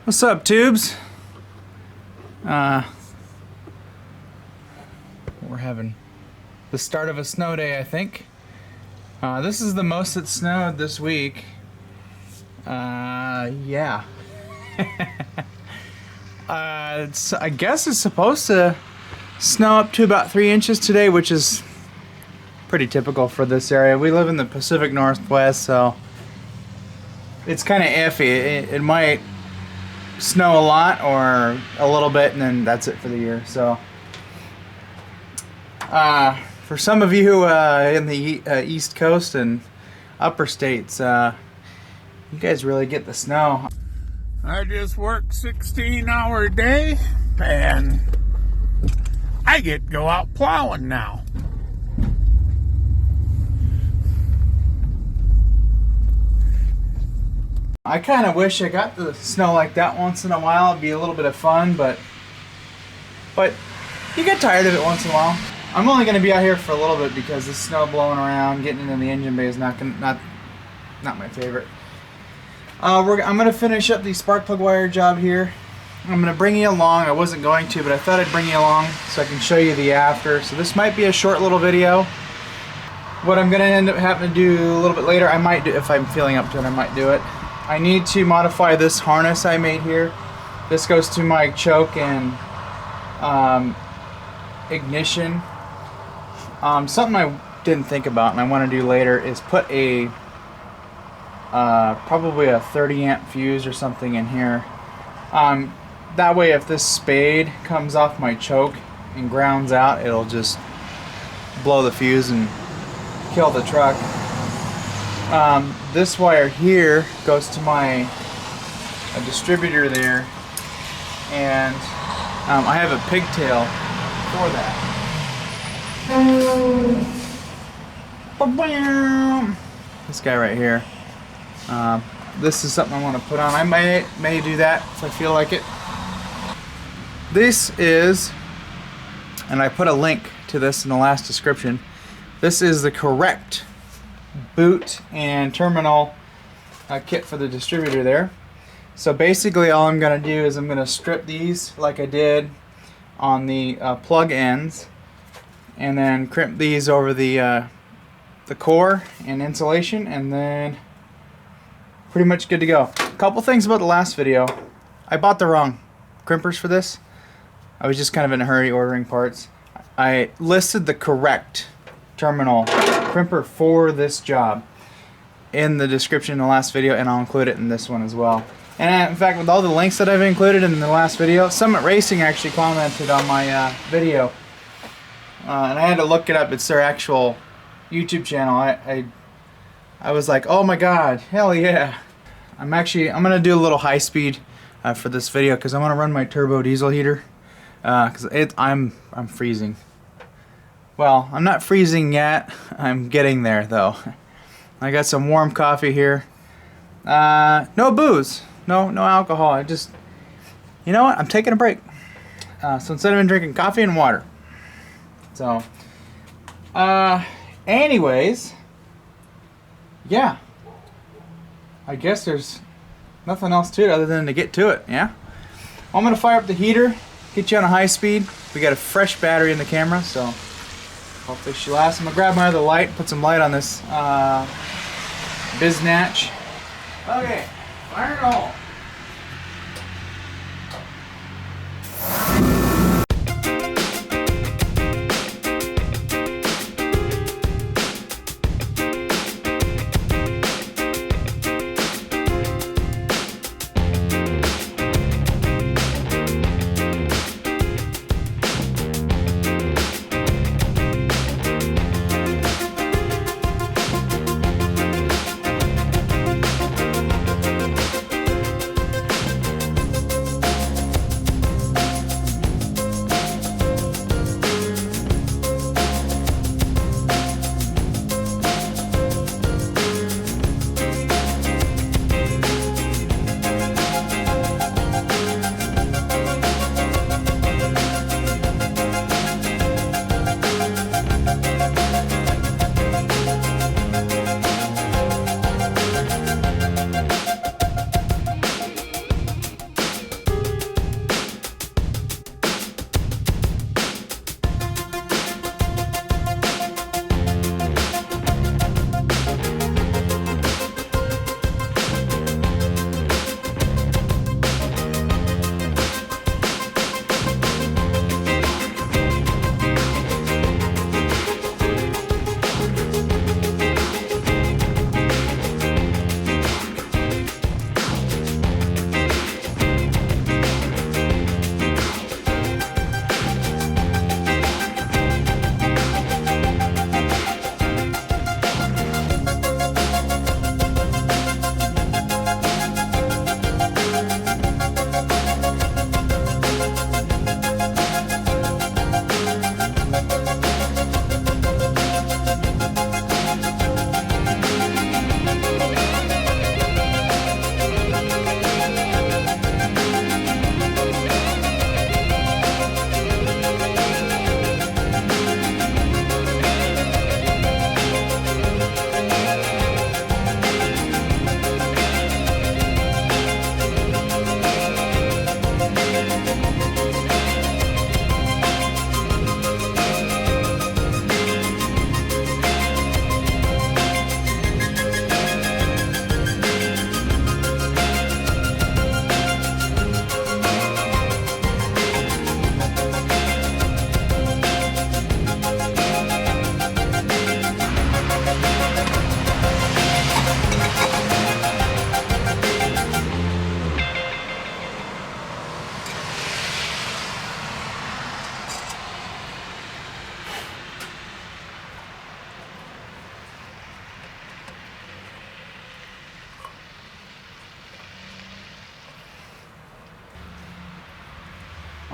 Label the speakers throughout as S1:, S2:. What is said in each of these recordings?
S1: What's up, tubes? We're having the start of a snow day, I think. This is the most it snowed this week. Yeah. I guess it's supposed to snow up to about 3 inches today, which is pretty typical for this area. We live in the Pacific Northwest, so it's kind of iffy. It might snow a lot or a little bit, and then that's it for the year. So for some of you in the East Coast and upper states, you guys really get the snow.
S2: I just work 16-hour day and I get to go out plowing now.
S1: I kind of wish I got the snow like that once in a while. It'd be a little bit of fun, but you get tired of it once in a while. I'm only going to be out here for a little bit because the snow blowing around, getting into the engine bay is not my favorite. I'm going to finish up the spark plug wire job here. I'm going to bring you along. I wasn't going to, but I thought I'd bring you along so I can show you the after. So this might be a short little video. What I'm going to end up having to do a little bit later, I might do, if I'm feeling up to it, I might do it. I need to modify this harness I made here. This goes to my choke and ignition. Something I didn't think about and I want to do later is put a probably a 30 amp fuse or something in here. That way if this spade comes off my choke and grounds out, it'll just blow the fuse and kill the truck. This wire here goes to my distributor there, and I have a pigtail for that. This guy right here. This is something I want to put on. I may do that if I feel like it. This is, and I put a link to this in the last description, this is the correct boot and terminal kit for the distributor there. So basically all I'm going to do is I'm going to strip these like I did on the plug ends, and then crimp these over the core and insulation, and then pretty much good to go. A couple things about the last video. I bought the wrong crimpers for this. I was just kind of in a hurry ordering parts. I listed the correct terminal crimper for this job in the description in the last video, and I'll include it in this one as well. And in fact, with all the links that I've included in the last video, Summit Racing actually commented on my video, and I had to look it up. It's their actual YouTube channel. I was like, oh my god, hell yeah. I'm gonna do a little high speed for this video because I want to run my turbo diesel heater because I'm freezing. Well, I'm not freezing yet. I'm getting there though. I got some warm coffee here. No booze, no alcohol. You know what? I'm taking a break. So instead I've been drinking coffee and water. So, anyways, yeah. I guess there's nothing else to it other than to get to it. Yeah. I'm gonna fire up the heater, get you on a high speed. We got a fresh battery in the camera, so hopefully she lasts. I'm gonna grab my other light, put some light on this biznatch. Okay, fire it all.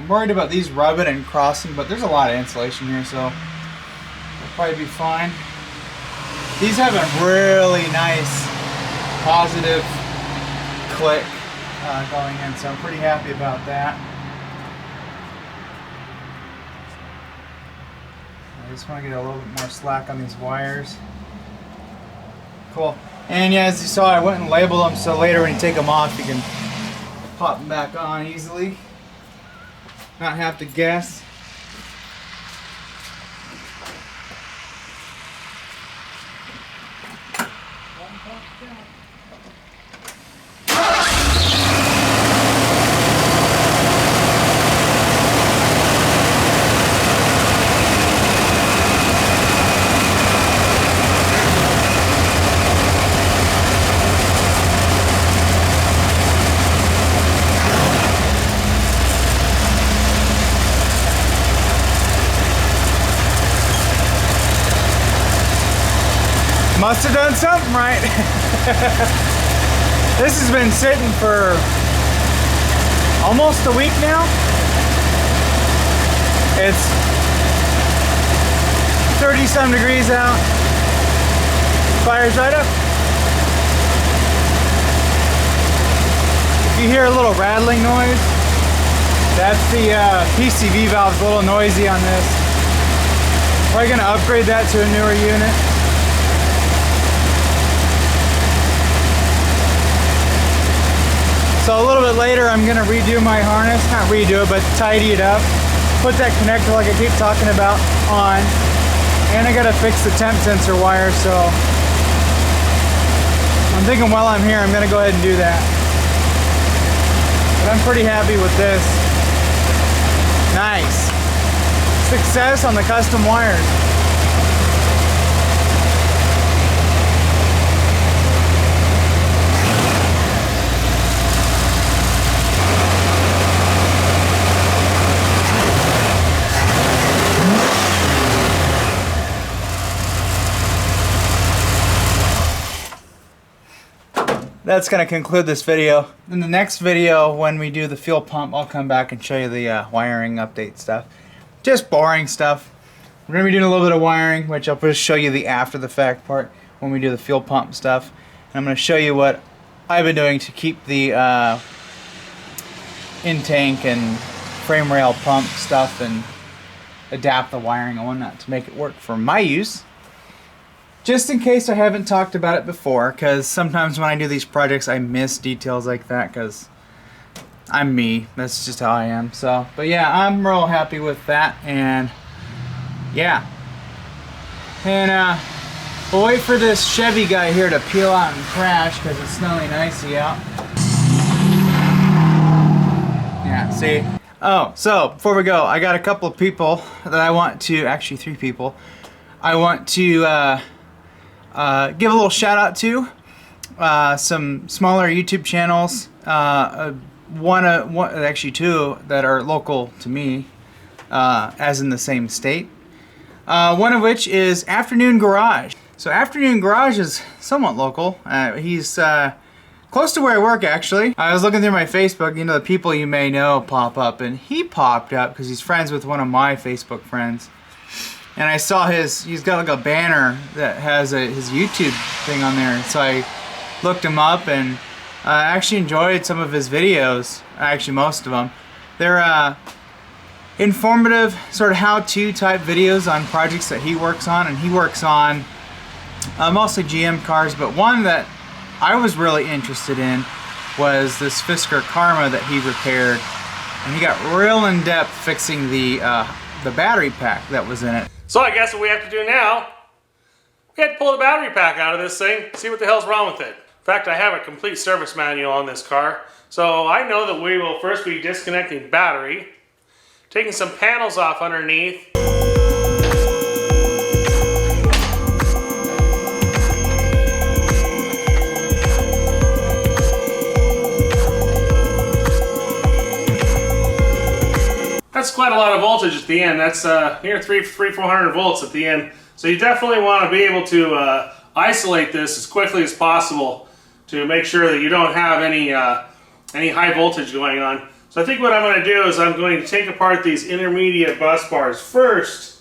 S1: I'm worried about these rubbing and crossing, but there's a lot of insulation here, so it'll probably be fine. These have a really nice positive click going in, so I'm pretty happy about that. I just want to get a little bit more slack on these wires. Cool. And yeah, as you saw, I went and labeled them, so later when you take them off, you can pop them back on easily. Not have to guess. Must have done something right. This has been sitting for almost a week now. It's 30-some degrees out. Fire's right up. If you hear a little rattling noise, that's the PCV valve's a little noisy on this. Probably gonna upgrade that to a newer unit. So a little bit later I'm going to redo my harness, not redo it, but tidy it up. Put that connector like I keep talking about on. And I got to fix the temp sensor wire, so I'm thinking while I'm here I'm going to go ahead and do that. But I'm pretty happy with this. Nice. Success on the custom wires. That's going to conclude this video. In the next video, when we do the fuel pump, I'll come back and show you the wiring update stuff. Just boring stuff. We're going to be doing a little bit of wiring, which I'll just show you the after the fact part when we do the fuel pump stuff. And I'm going to show you what I've been doing to keep the in-tank and frame rail pump stuff and adapt the wiring and whatnot to make it work for my use. Just in case I haven't talked about it before, because sometimes when I do these projects I miss details like that because I'm me. That's just how I am. So, but yeah, I'm real happy with that, and yeah. And we'll wait for this Chevy guy here to peel out and crash because it's snowing icy out. Yeah, see? Oh, so before we go, I got a couple of people that I want to, actually 3 people, I want to give a little shout out to. Some smaller YouTube channels, actually 2 that are local to me, as in the same state. One of which is Afternoon Garage. So Afternoon Garage is somewhat local. He's close to where I work, actually. I was looking through my Facebook, you know, the people you may know pop up, and he popped up because he's friends with one of my Facebook friends. And I saw he's got like a banner that has his YouTube thing on there. So I looked him up and I actually enjoyed some of his videos. Actually, most of them. They're informative, sort of how-to type videos on projects that he works on. And he works on mostly GM cars, but one that I was really interested in was this Fisker Karma that he repaired. And he got real in-depth fixing the battery pack that was in it.
S3: So I guess what we have to do now, we have to pull the battery pack out of this thing, see what the hell's wrong with it. In fact, I have a complete service manual on this car. So I know that we will first be disconnecting the battery, taking some panels off underneath. That's quite a lot of voltage at the end. That's near 400 volts at the end. So you definitely want to be able to isolate this as quickly as possible to make sure that you don't have any high voltage going on. So I think what I'm going to do is I'm going to take apart these intermediate bus bars first,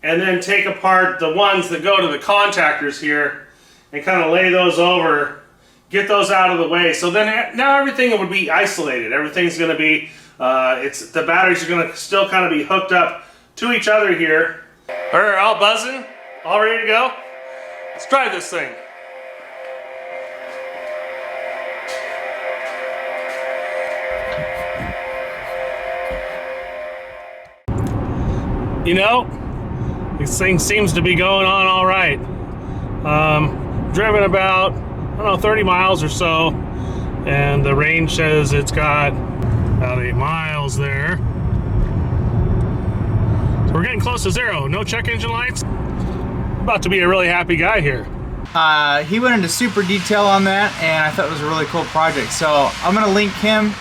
S3: and then take apart the ones that go to the contactors here and kind of lay those over, get those out of the way. So then now everything would be isolated. Everything's going to be, the batteries are going to still kind of be hooked up to each other here. All right, all buzzing, all ready to go? Let's drive this thing. You know, this thing seems to be going on all right. Driven about, I don't know, 30 miles or so, and the range says it's got about 8 miles there. So we're getting close to zero. No check engine lights. About to be a really happy guy here.
S1: He went into super detail on that, and I thought it was a really cool project. So I'm gonna link him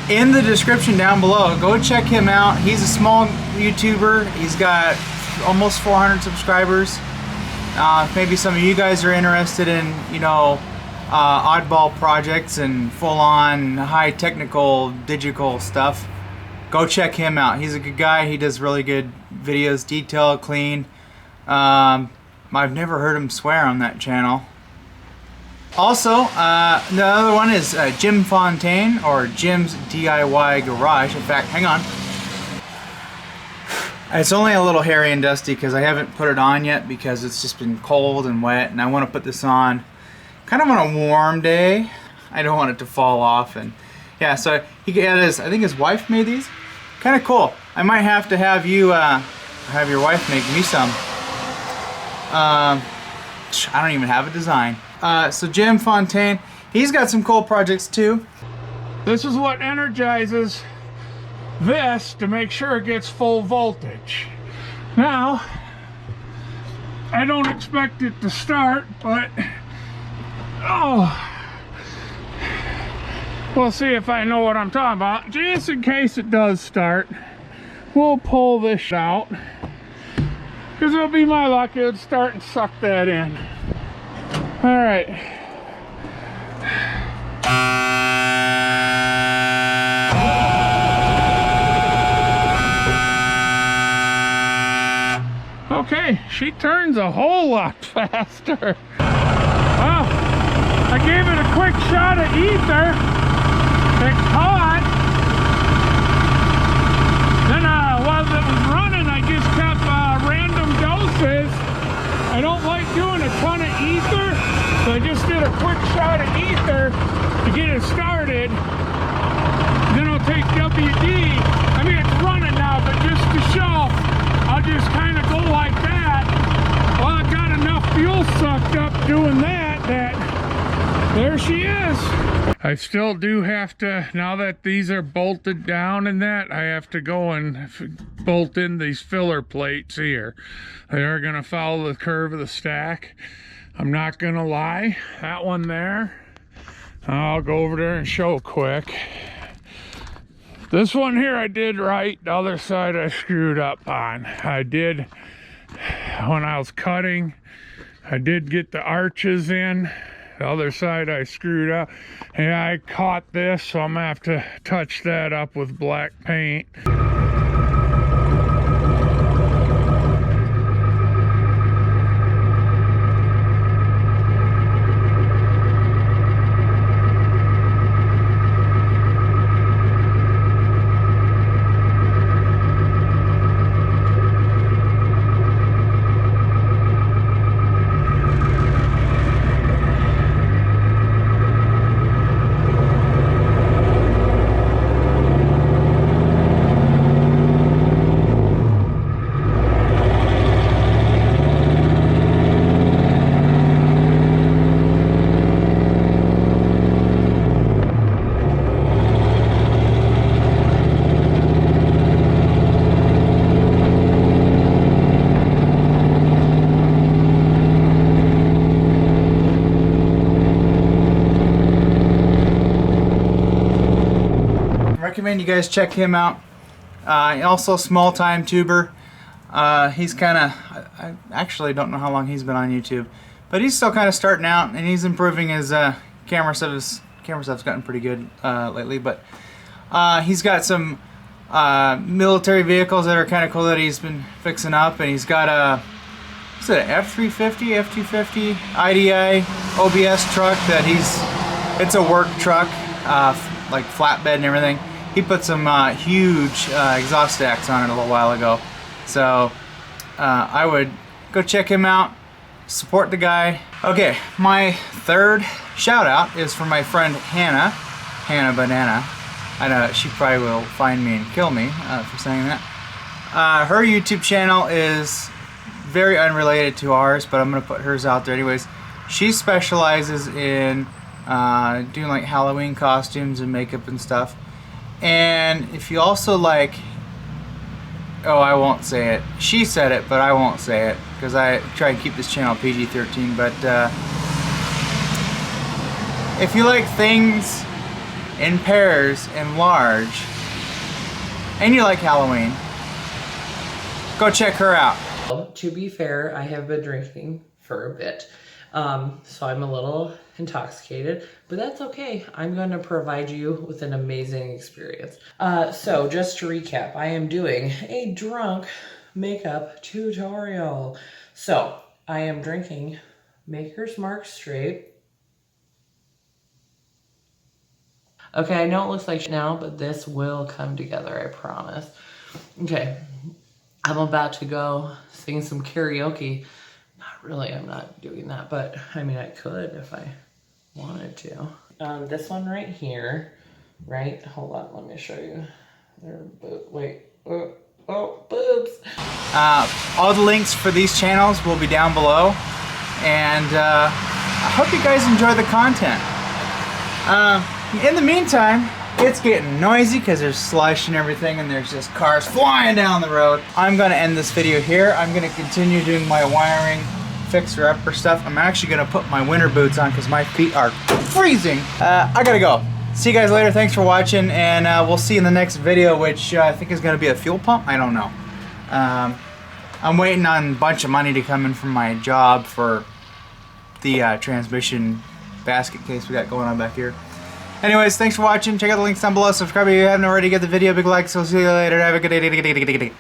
S1: in the description down below. Go check him out. He's a small YouTuber. He's got almost 400 subscribers. Maybe some of you guys are interested in, you know, oddball projects and full-on high technical digital stuff. Go check him out. He's a good guy. He does really good videos, detailed, clean. I've never heard him swear on that channel. Also, the other one is Jim Fontaine, or Jim's DIY Garage. In fact, hang on. It's only a little hairy and dusty because I haven't put it on yet because it's just been cold and wet, and I want to put this on kind of on a warm day. I don't want it to fall off, and yeah, so he got his, I think his wife made these. Kind of cool. I might have to have you, have your wife make me some. I don't even have a design. So Jim Fontaine, he's got some cool projects too.
S2: This is what energizes this to make sure it gets full voltage. Now, I don't expect it to start, but we'll see if I know what I'm talking about. Just in case it does start, we'll pull this out, because it'll be my luck it would start and suck that in. All right. Okay, she turns a whole lot faster. Well, I gave it a quick shot of ether. It caught. Then while it was running, I just kept random doses. I don't like doing a ton of ether, so I just did a quick shot of ether to get it started. Then I'll take WD. I mean, it's running now, but just to show, I'll just kind of go like that. Well, I got enough fuel sucked up doing that, there she is. I still do have to, now that these are bolted down and that, I have to go and bolt in these filler plates here. They are going to follow the curve of the stack. I'm not going to lie, that one there, I'll go over there and show quick. This one here I did right, the other side I screwed up on. I did, when I was cutting, I did get the arches in. The other side I screwed up. And I caught this, so I'm gonna have to touch that up with black paint.
S1: Recommend you guys check him out. Also a small time tuber. He's kind of, I actually don't know how long he's been on YouTube, but he's still kind of starting out, and he's improving his camera stuff. His camera stuff's gotten pretty good lately. But He's got some military vehicles that are kind of cool that he's been fixing up, and he's got a, what's it, F350, F250 IDI OBS truck that it's a work truck, like flatbed and everything. He put some huge exhaust stacks on it a little while ago, so I would go check him out, support the guy. Okay, my third shout out is for my friend Hannah Banana. I know she probably will find me and kill me for saying that. Her YouTube channel is very unrelated to ours, but I'm gonna put hers out there anyways. She specializes in doing like Halloween costumes and makeup and stuff. And if you also like, oh, I won't say it. She said it, but I won't say it because I try and keep this channel PG-13. But if you like things in pairs and large, and you like Halloween, go check her out.
S4: To be fair, I have been drinking for a bit, so I'm a little intoxicated, but that's okay. I'm going to provide you with an amazing experience. So just to recap, I am doing a drunk makeup tutorial. So I am drinking Maker's Mark Straight. Okay, I know it looks like shit now, but this will come together, I promise. Okay, I'm about to go sing some karaoke. Not really, I'm not doing that, but I mean, I could if I wanted to. This one right here, right? Hold on, let me show you. Wait, oh, boobs.
S1: All the links for these channels will be down below, and I hope you guys enjoy the content. In the meantime, it's getting noisy because there's slush and everything, and there's just cars flying down the road. I'm going to end this video here. I'm going to continue doing my wiring fixer-upper stuff. I'm actually going to put my winter boots on because my feet are freezing. I got to go. See you guys later. Thanks for watching, and we'll see you in the next video, which I think is going to be a fuel pump. I don't know. I'm waiting on a bunch of money to come in from my job for the transmission basket case we got going on back here. Anyways, thanks for watching. Check out the links down below. Subscribe if you haven't already. Get the video a big like. So see you later. Have a good day.